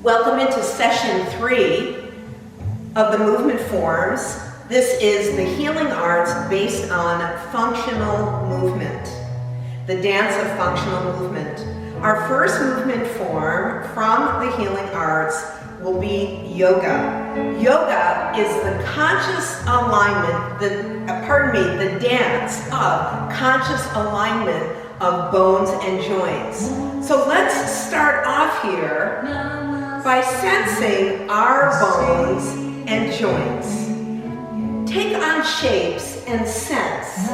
Welcome into session 3 of the movement forms. This is the healing arts based on functional movement, the dance of functional movement. Our first movement form from the healing arts will be yoga. Yoga is the conscious alignment, the dance of conscious alignment of bones and joints. So let's start off here by sensing our bones and joints. Take on shapes and sense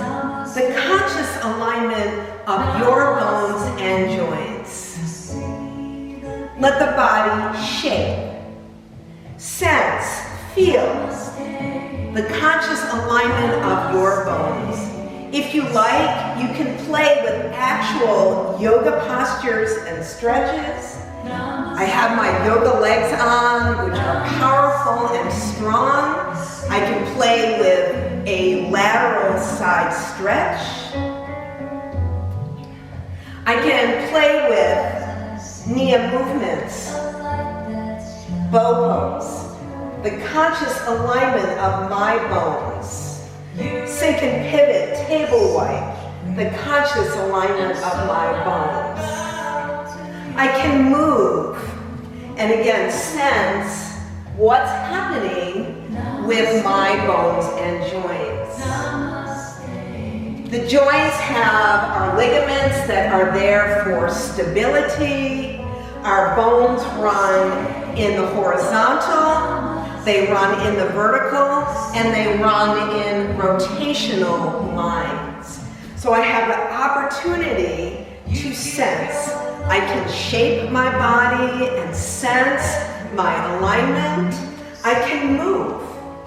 the conscious alignment of your bones and joints. Let the body shape, sense, feel the conscious alignment of your bones. If you like, you can play with actual yoga postures and stretches. I have my yoga legs on, which are powerful and strong. I can play with a lateral side stretch. I can play with Nia movements, bow pose, the conscious alignment of my bones. Sink and pivot, table wipe, the conscious alignment of my bones. I can move and again sense what's happening with my bones and joints. The joints have our ligaments that are there for stability. Our bones run in the horizontal, they run in the vertical, and they run in rotational lines. So I have the opportunity to sense. I can shape my body and sense my alignment. I can move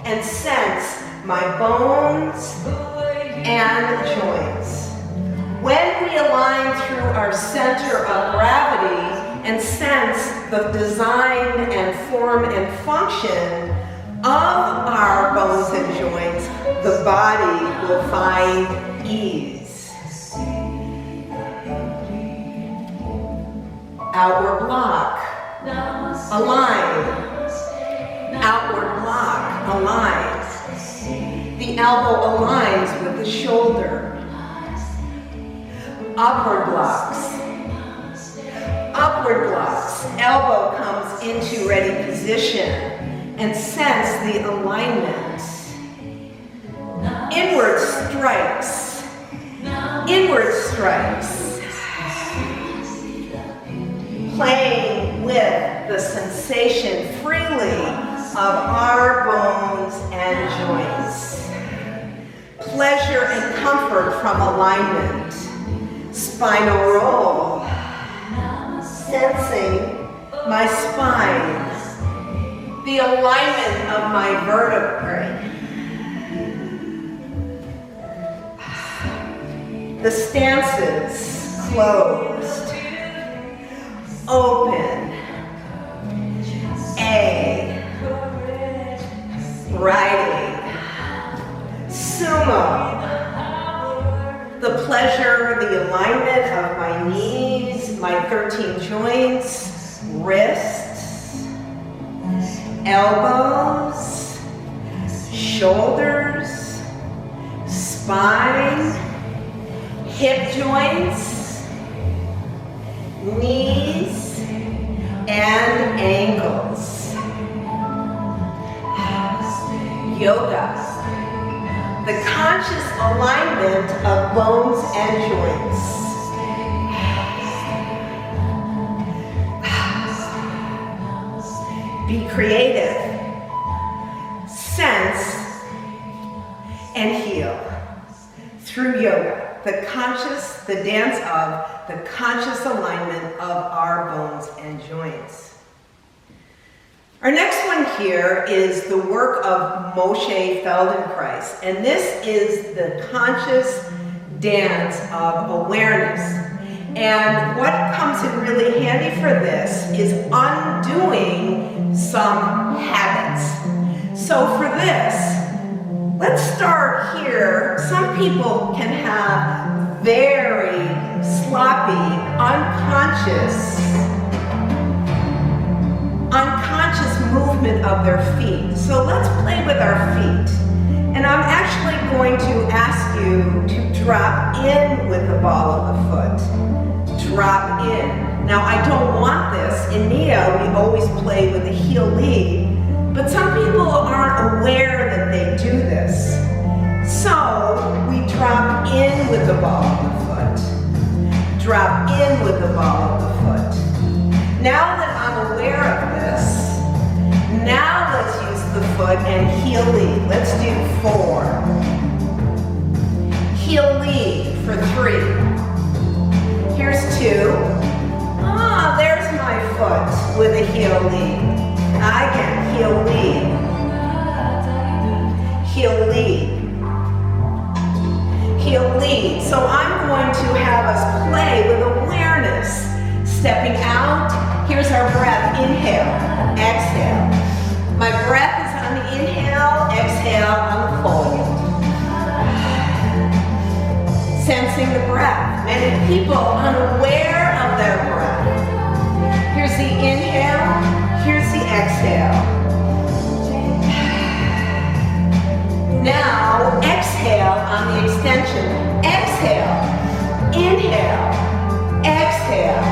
and sense my bones and joints. When we align through our center of gravity and sense the design and form and function of our bones and joints, the body will find ease. Outward block, align. Outward block, align. The elbow aligns with the shoulder. Upward blocks. Upward blocks. Elbow comes into ready position and sense the alignment. Inward strikes. Inward strikes. Playing with the sensation freely of our bones and joints. Pleasure and comfort from alignment. Spinal roll. Sensing my spine. The alignment of my vertebrae. The stances closed. Open, A, riding, sumo, the pleasure, the alignment of my knees, my 13 joints, wrists, elbows, shoulders, spine, hip joints, knees and ankles. Yoga, the conscious alignment of bones and joints. Be creative, sense, and heal through yoga. The conscious, the dance of the conscious alignment of our bones and joints. Our next one here is the work of Moshe Feldenkrais, and this is the conscious dance of awareness. And what comes in really handy for this is undoing some habits. So for this, let's start here. Some people can have very sloppy, unconscious movement of their feet. So let's play with our feet. And I'm actually going to ask you to drop in with the ball of the foot. Drop in. Now I don't want this. In Nia, we always play with the heel lead, but some people aren't aware that they do this. So we drop in with the ball of the foot. Drop in with the ball of the foot. Now that I'm aware of this, now let's use the foot and heel lead. Let's do 4. Heel lead for 3. Here's 2. Ah, there's my foot with a heel lead. Again, heel lead. Heel lead. Heel lead. So I'm going to have us play with awareness. Stepping out. Here's our breath. Inhale. Exhale. My breath is on the inhale. Exhale on the fold. Sensing the breath. Many people unaware of their breath. Here's the inhale. Here's the exhale. Now, exhale on the extension. Exhale, inhale, exhale,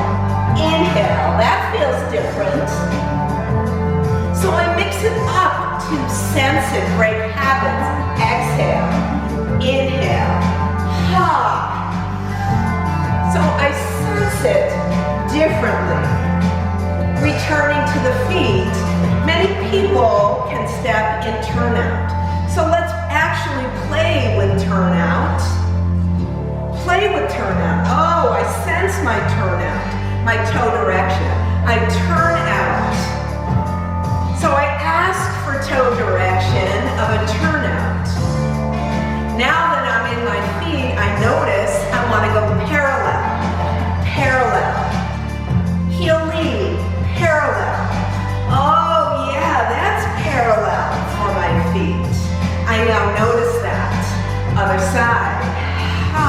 inhale. That feels different. So I mix it up to sense it, break habits. Exhale, inhale, ha. So I sense it differently. Returning to the feet, many people can step in turnout. So let's actually play with turnout. Play with turnout. Oh, I sense my turnout, my toe direction. I turn out. So I ask for toe direction of a turnout. Now that I'm in my feet, I notice I want to go parallel. Parallel. Heel lead. Parallel. Oh yeah, that's parallel for my feet. I now notice that. Other side. Ha.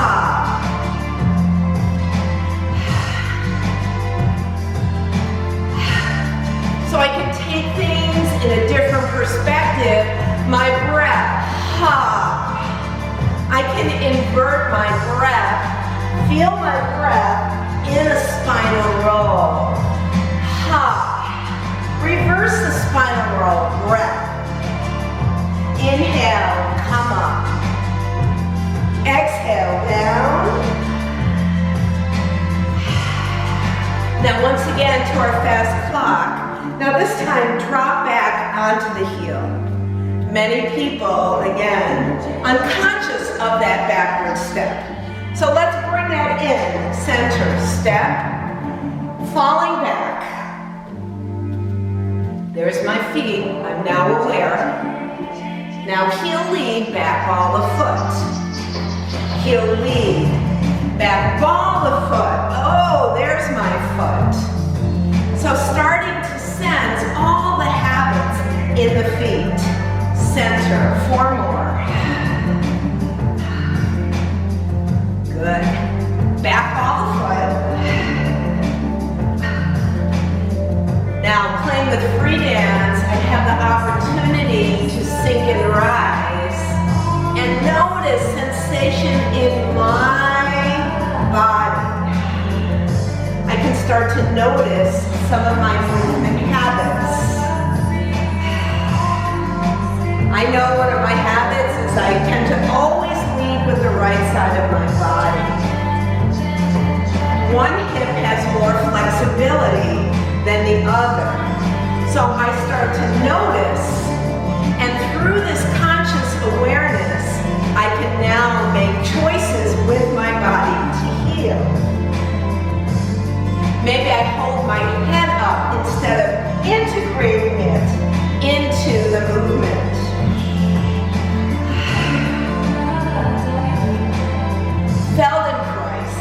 So I can take things in a different perspective. My breath. Ha. I can invert my breath. Feel my breath in a spinal roll. Ha. Reverse the spinal roll. Breath. Inhale, come up. Exhale, down. Now once again to our fast clock. Now this time drop back onto the heel. Many people, again, unconscious of that backward step. So let's bring that in. Center, step, falling back. There's my feet, I'm now aware. Now heel lead, back ball the foot. Heel lead, back ball the foot. Oh, there's my foot. So starting to sense all the habits in the feet. Center, 4 more. Good. Back ball the foot. Now playing with free dance, I have the opportunity to sink and rise and notice sensation in my body. I can start to notice some of my movement habits. I know one of my habits is I tend to always lead with the right side of my body. One hip has more flexibility than the other. So I start to notice, and through this conscious awareness, I can now make choices with my body to heal. Maybe I hold my head up instead of integrating it into the movement. Feldenkrais.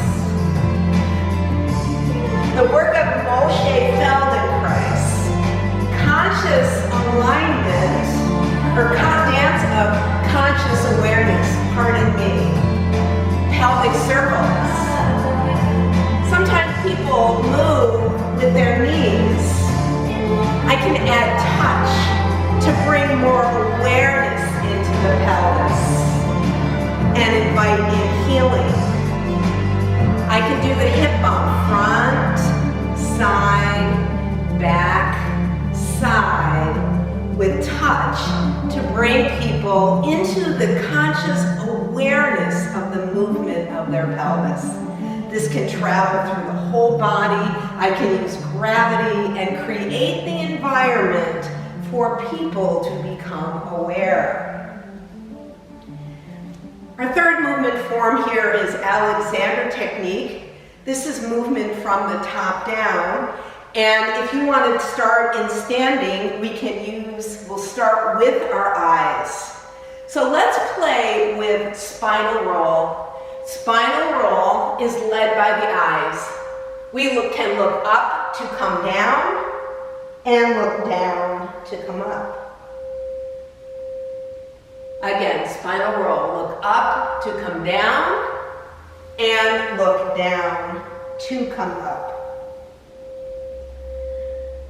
The work of Moshe Feldenkrais. Conscious alignment, or dance of conscious awareness, pardon me. Pelvic circles. Sometimes people move with their knees bring more awareness into the pelvis and invite in healing. I can do the hip bump, front, side, back, side, with touch to bring people into the conscious awareness of the movement of their pelvis. This can travel through the whole body. I can use gravity and create the environment for people to become aware. Our third movement form here is Alexander technique. This is movement from the top down. And if you want to start in standing, we'll start with our eyes. So let's play with spinal roll. Spinal roll is led by the eyes. We can look up to come down and look down to come up. Again, spinal roll. Look up to come down and look down to come up.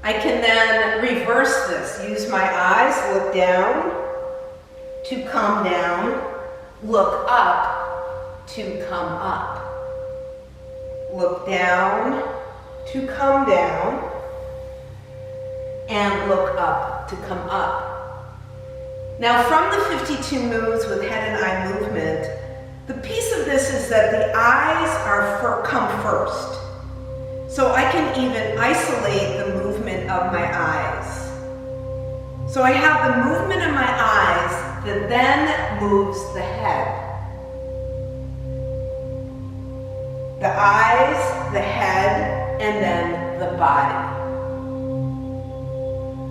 I can then reverse this. Use my eyes, look down to come down, look up to come up. Look down to come down, and look up to come up. Now from the 52 moves with head and eye movement, the piece of this is that the eyes come first. So I can even isolate the movement of my eyes. So I have the movement of my eyes that then moves the head. The eyes, the head, and then the body.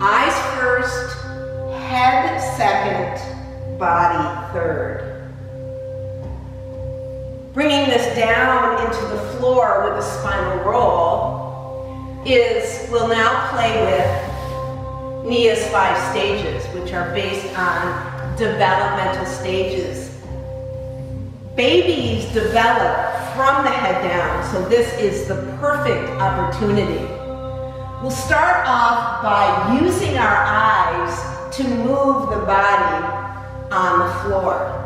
Eyes first, head second, body third. Bringing this down into the floor with a spinal roll we'll now play with Nia's 5 stages, which are based on developmental stages. Babies develop from the head down, so this is the perfect opportunity. We'll start off by using our eyes to move the body on the floor.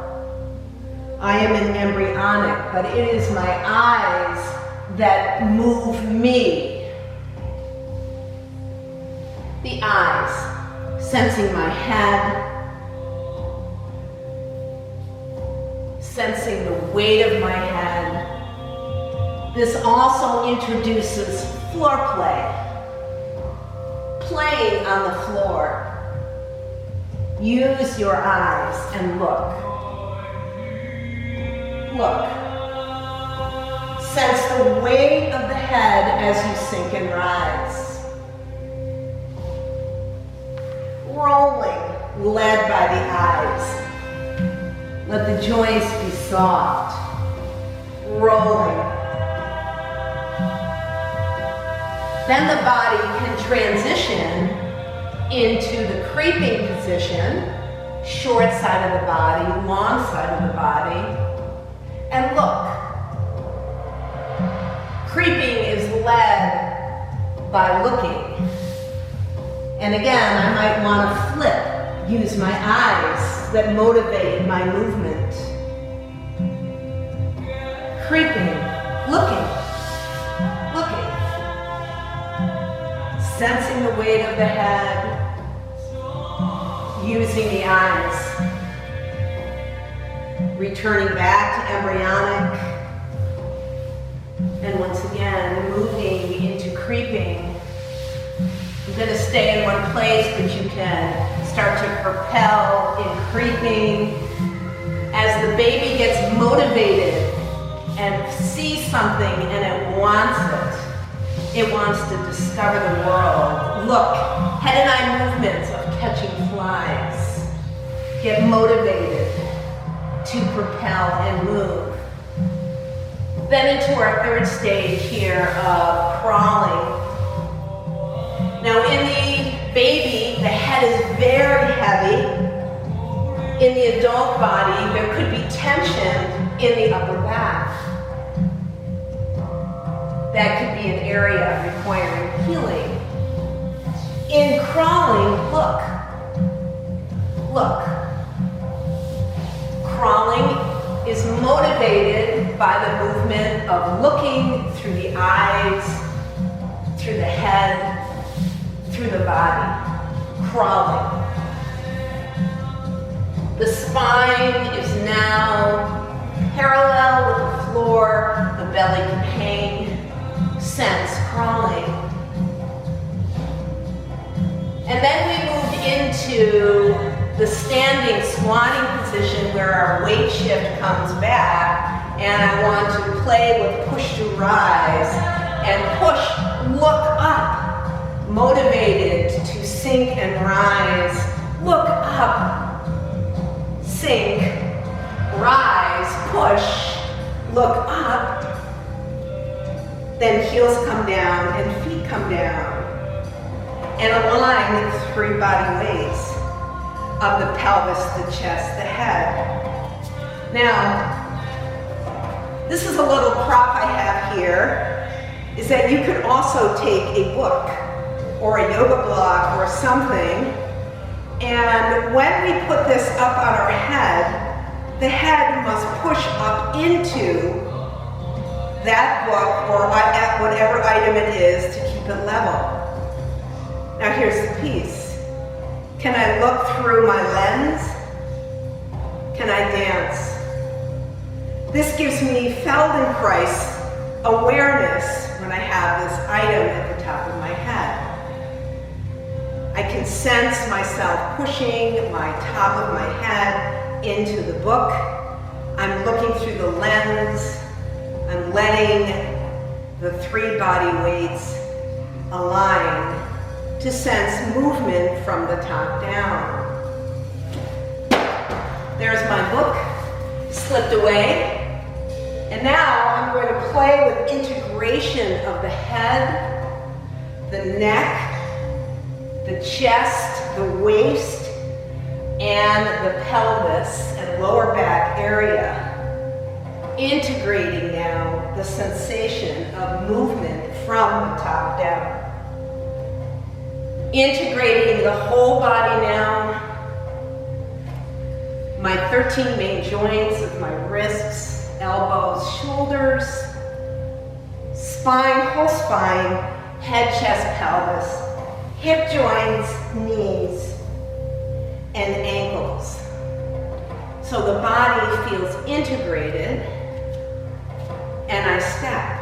I am in embryonic, but it is my eyes that move me. The eyes, sensing my head, sensing the weight of my head. This also introduces floor play, playing on the floor. Use your eyes and look. Look. Sense the weight of the head as you sink and rise. Rolling, led by the eyes. Let the joints be soft. Rolling. Then the body can transition into the creeping position, short side of the body, long side of the body. And look, creeping is led by looking. And again, I might want to flip, use my eyes that motivate my movement. Creeping, looking, looking. Sensing the weight of the head, using the eyes. Returning back to embryonic, and once again moving into creeping. I'm going to stay in one place, but you can start to propel in creeping. As the baby gets motivated and sees something and it wants it. It wants to discover the world. Look, head and eye movements of catching flies. Get motivated to propel and move. Then into our third stage here of crawling. Now in the baby, the head is very heavy. In the adult body, there could be tension in the upper back. That could be an area requiring healing. In crawling, look. look. Crawling is motivated by the movement of looking through the eyes, through the head, through the body. Crawling. The spine is now parallel with the floor, the belly can hang, sense crawling. And then we moved into the standing squatting position where our weight shift comes back, and I want to play with push to rise and push, look up, motivated to sink and rise, look up, sink, rise, push, look up, then heels come down and feet come down, and align with 3 body weights of the pelvis, the chest, the head. Now, this is a little prop I have here, is that you could also take a book or a yoga block or something, and when we put this up on our head, the head must push up into that book or whatever item it is to keep it level. Now here's the piece. Can I look through my lens? Can I dance? This gives me Feldenkrais awareness when I have this item at the top of my head. I can sense myself pushing my top of my head into the book. I'm looking through the lens. I'm letting the 3 body weights align to sense movement from the top down. There's my book, slipped away. And now I'm going to play with integration of the head, the neck, the chest, the waist, and the pelvis and lower back area. Integrating now the sensation of movement from the top down. Integrating the whole body now. My 13 main joints of my wrists, elbows, shoulders, spine, whole spine, head, chest, pelvis, hip joints, knees, and ankles. So the body feels integrated, and I step,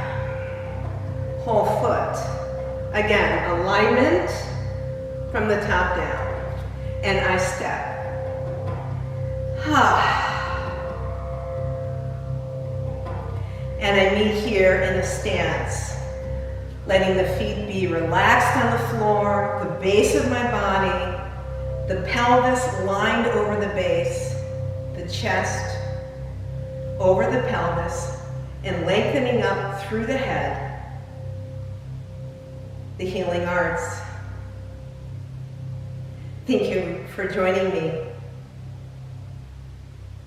whole foot. Again, alignment from the top down, and I step. And I meet here in a stance, letting the feet be relaxed on the floor, the base of my body, the pelvis lined over the base, the chest over the pelvis, and lengthening up through the head, the healing arts. Thank you for joining me.